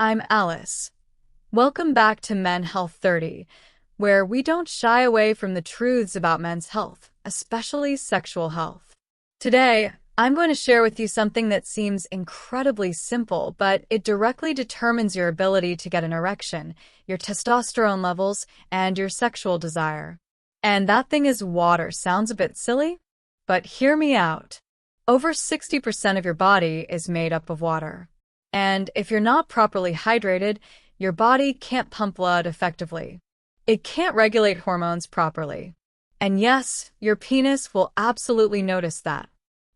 I'm Alice. Welcome back to Men Health 30, where we don't shy away from the truths about men's health, especially sexual health. Today, I'm going to share with you something that seems incredibly simple, but it directly determines your ability to get an erection, your testosterone levels, and your sexual desire. And that thing is water. Sounds a bit silly? But hear me out. Over 60% of your body is made up of water. And if you're not properly hydrated, your body can't pump blood effectively. It can't regulate hormones properly. And yes, your penis will absolutely notice that.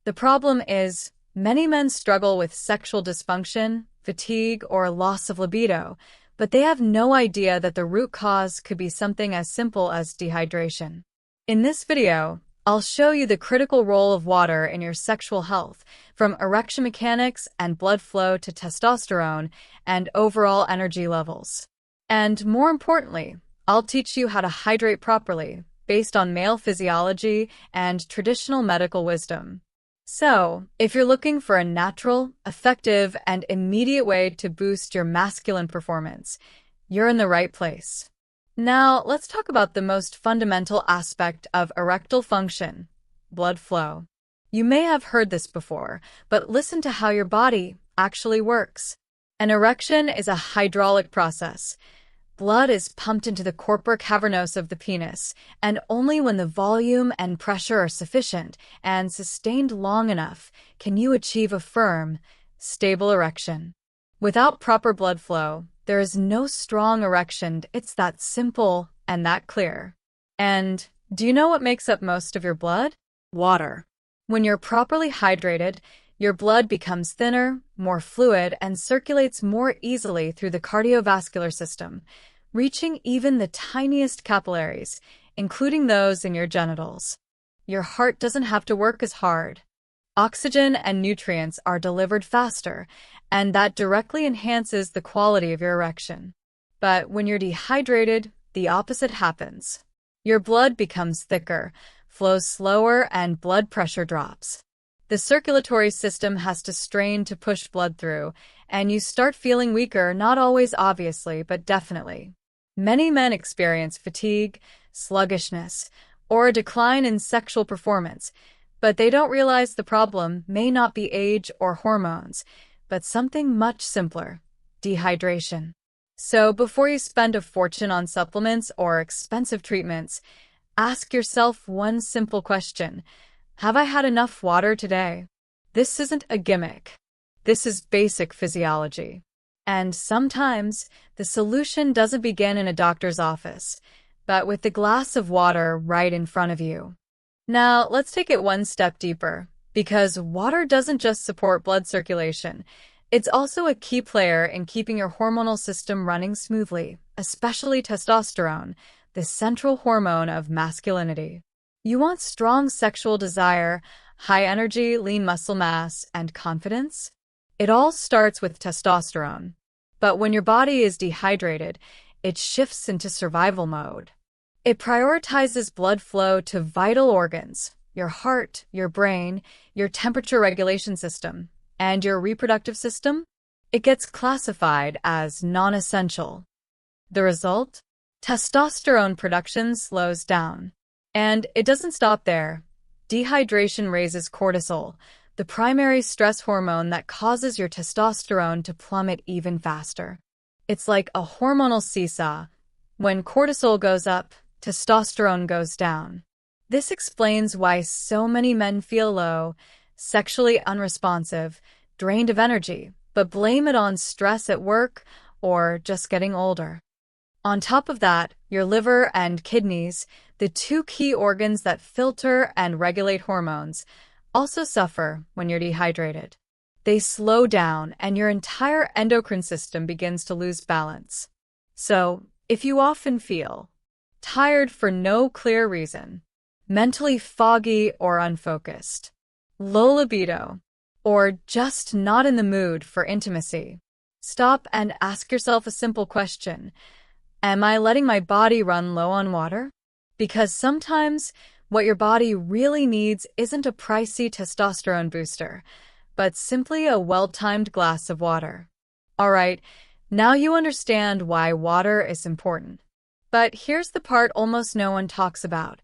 The problem is, many men struggle with sexual dysfunction, fatigue, or loss of libido, but they have no idea that the root cause could be something as simple as dehydration. In this video, I'll show you the critical role of water in your sexual health, from erection mechanics and blood flow to testosterone and overall energy levels. And more importantly, I'll teach you how to hydrate properly, based on male physiology and traditional medical wisdom. So, if you're looking for a natural, effective, and immediate way to boost your masculine performance, you're in the right place. Now, let's talk about the most fundamental aspect of erectile function, blood flow. You may have heard this before, but listen to how your body actually works. An erection is a hydraulic process. Blood is pumped into the corpora cavernosa of the penis, and only when the volume and pressure are sufficient and sustained long enough can you achieve a firm, stable erection. Without proper blood flow, there is no strong erection. It's that simple and that clear. And do you know what makes up most of your blood? Water. When you're properly hydrated, your blood becomes thinner, more fluid, and circulates more easily through the cardiovascular system, reaching even the tiniest capillaries, including those in your genitals. Your heart doesn't have to work as hard. Oxygen and nutrients are delivered faster, and that directly enhances the quality of your erection. But when you're dehydrated, the opposite happens. Your blood becomes thicker, flows slower, and blood pressure drops. The circulatory system has to strain to push blood through, and you start feeling weaker, not always obviously, but definitely. Many men experience fatigue, sluggishness, or a decline in sexual performance, but they don't realize the problem may not be age or hormones, but something much simpler: dehydration. So before you spend a fortune on supplements or expensive treatments, ask yourself one simple question: have I had enough water today? This isn't a gimmick. This is basic physiology. And sometimes the solution doesn't begin in a doctor's office, but with the glass of water right in front of you. Now, let's take it one step deeper, because water doesn't just support blood circulation. It's also a key player in keeping your hormonal system running smoothly, especially testosterone, the central hormone of masculinity. You want strong sexual desire, high energy, lean muscle mass, and confidence? It all starts with testosterone. But when your body is dehydrated, it shifts into survival mode. It prioritizes blood flow to vital organs: your heart, your brain, your temperature regulation system, and your reproductive system. It gets classified as non-essential. The result? Testosterone production slows down. And it doesn't stop there. Dehydration raises cortisol, the primary stress hormone that causes your testosterone to plummet even faster. It's like a hormonal seesaw. When cortisol goes up, testosterone goes down. This explains why so many men feel low, sexually unresponsive, drained of energy, but blame it on stress at work or just getting older. On top of that, your liver and kidneys, the two key organs that filter and regulate hormones, also suffer when you're dehydrated. They slow down and your entire endocrine system begins to lose balance. So, if you often feel tired for no clear reason, mentally foggy or unfocused, low libido, or just not in the mood for intimacy, stop and ask yourself a simple question: am I letting my body run low on water? Because sometimes what your body really needs isn't a pricey testosterone booster, but simply a well-timed glass of water. All right, Now you understand why water is important. But here's the part almost no one talks about.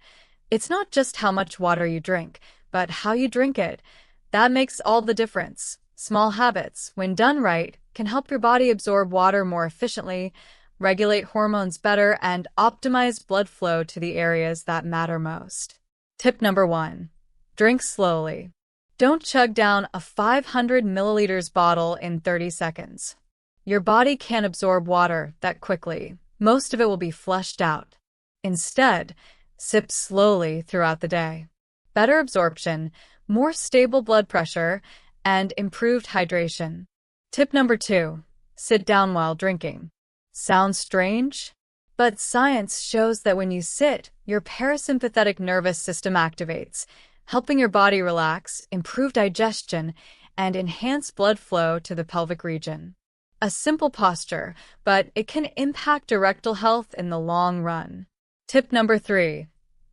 It's not just how much water you drink, but how you drink it. That makes all the difference. Small habits, when done right, can help your body absorb water more efficiently, regulate hormones better, and optimize blood flow to the areas that matter most. Tip number 1. Drink slowly. Don't chug down a 500 milliliters bottle in 30 seconds. Your body can't absorb water that quickly. Most of it will be flushed out. Instead, sip slowly throughout the day. Better absorption, more stable blood pressure, and improved hydration. Tip number 2. Sit down while drinking. Sounds strange? But science shows that when you sit, your parasympathetic nervous system activates, helping your body relax, improve digestion, and enhance blood flow to the pelvic region. A simple posture, but it can impact erectile health in the long run. Tip number 3.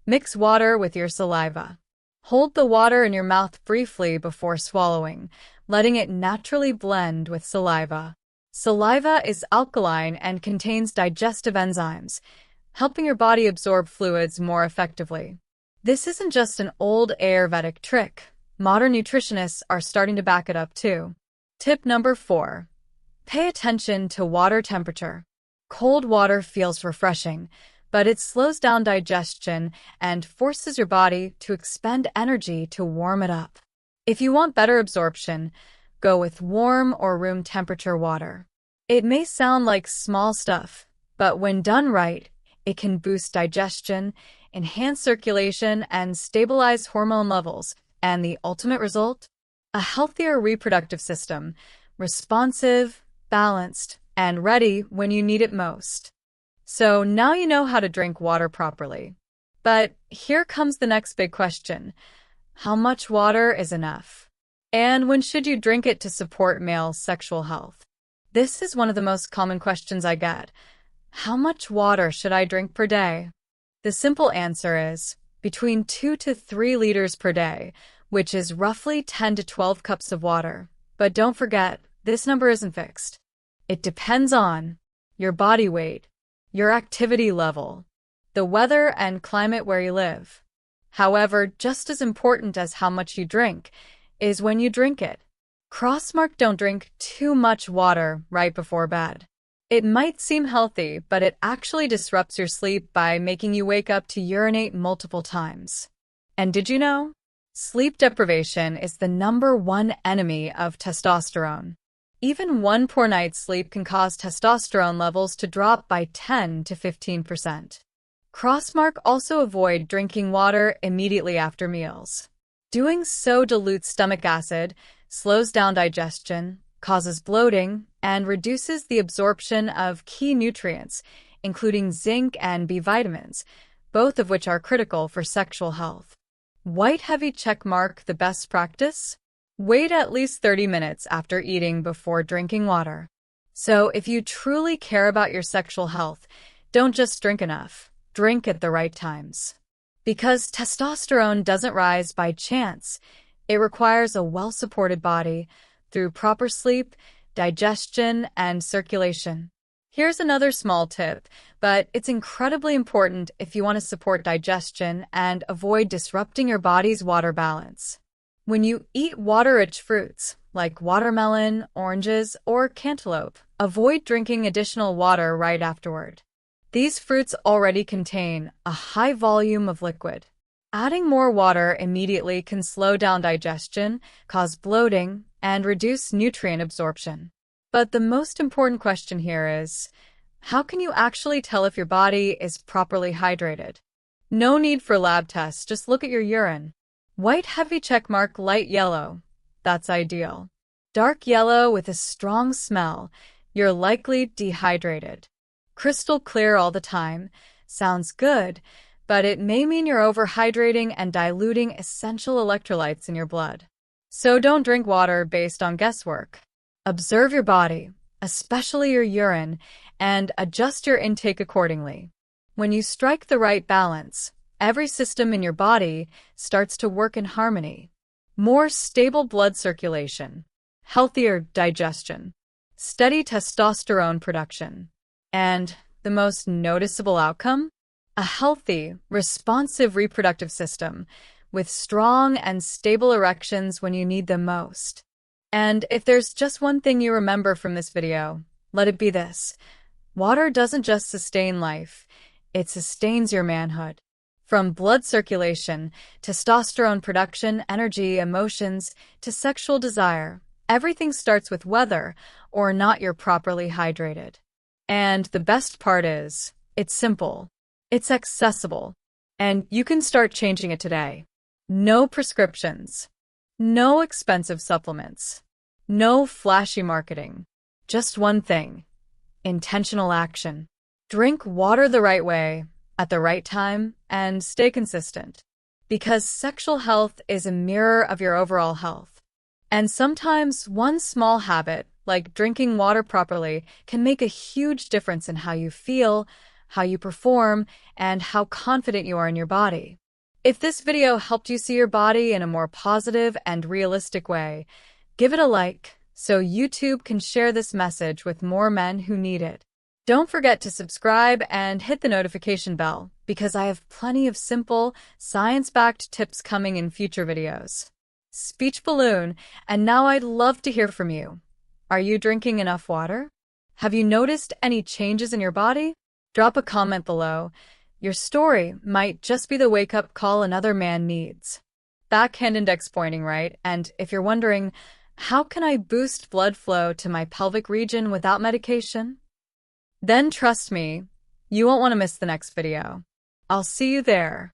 Mix water with your saliva. Hold the water in your mouth briefly before swallowing, letting it naturally blend with saliva. Saliva is alkaline and contains digestive enzymes, helping your body absorb fluids more effectively. This isn't just an old Ayurvedic trick. Modern nutritionists are starting to back it up too. Tip number 4. Pay attention to water temperature. Cold water feels refreshing, but it slows down digestion and forces your body to expend energy to warm it up. If you want better absorption, go with warm or room temperature water. It may sound like small stuff, but when done right, it can boost digestion, enhance circulation, and stabilize hormone levels. And the ultimate result? A healthier reproductive system, responsive, balanced, and ready when you need it most. So now you know how to drink water properly. But here comes the next big question. How much water is enough? And when should you drink it to support male sexual health? This is one of the most common questions I get. How much water should I drink per day? The simple answer is between 2 to 3 liters per day, which is roughly 10 to 12 cups of water. But don't forget, this number isn't fixed. It depends on your body weight, your activity level, the weather and climate where you live. However, just as important as how much you drink is when you drink it. Crossmark, don't drink too much water right before bed. It might seem healthy, but it actually disrupts your sleep by making you wake up to urinate multiple times. And did you know? Sleep deprivation is the #1 enemy of testosterone. Even one poor night's sleep can cause testosterone levels to drop by 10 to 15%. Crossmark, also avoid drinking water immediately after meals. Doing so dilutes stomach acid, slows down digestion, causes bloating, and reduces the absorption of key nutrients, including zinc and B vitamins, both of which are critical for sexual health. White heavy check mark, the best practice? Wait at least 30 minutes after eating before drinking water. So if you truly care about your sexual health, don't just drink enough, drink at the right times. Because testosterone doesn't rise by chance. It requires a well-supported body through proper sleep, digestion, and circulation. Here's another small tip, but it's incredibly important if you want to support digestion and avoid disrupting your body's water balance. When you eat water-rich fruits, like watermelon, oranges, or cantaloupe, avoid drinking additional water right afterward. These fruits already contain a high volume of liquid. Adding more water immediately can slow down digestion, cause bloating, and reduce nutrient absorption. But the most important question here is, how can you actually tell if your body is properly hydrated? No need for lab tests, just look at your urine. White heavy checkmark, light yellow. That's ideal. Dark yellow with a strong smell, you're likely dehydrated. Crystal clear all the time. Sounds good, but it may mean you're overhydrating and diluting essential electrolytes in your blood. So don't drink water based on guesswork. Observe your body, especially your urine, and adjust your intake accordingly. When you strike the right balance, every system in your body starts to work in harmony. More stable blood circulation, healthier digestion, steady testosterone production. And the most noticeable outcome? A healthy, responsive reproductive system with strong and stable erections when you need them most. And if there's just one thing you remember from this video, let it be this. Water doesn't just sustain life, it sustains your manhood. From blood circulation, testosterone production, energy, emotions, to sexual desire, everything starts with whether or not you're properly hydrated. And the best part is, it's simple, it's accessible, and you can start changing it today. No prescriptions, no expensive supplements, no flashy marketing. Just one thing: intentional action. Drink water the right way, at the right time, and stay consistent. Because sexual health is a mirror of your overall health. And sometimes one small habit, like drinking water properly, can make a huge difference in how you feel, how you perform, and how confident you are in your body. If this video helped you see your body in a more positive and realistic way, give it a like so YouTube can share this message with more men who need it. Don't forget to subscribe and hit the notification bell, because I have plenty of simple, science-backed tips coming in future videos. Speech balloon, and now I'd love to hear from you. Are you drinking enough water? Have you noticed any changes in your body? Drop a comment below. Your story might just be the wake-up call another man needs. Backhand index pointing, right? And if you're wondering, how can I boost blood flow to my pelvic region without medication? Then trust me, you won't want to miss the next video. I'll see you there.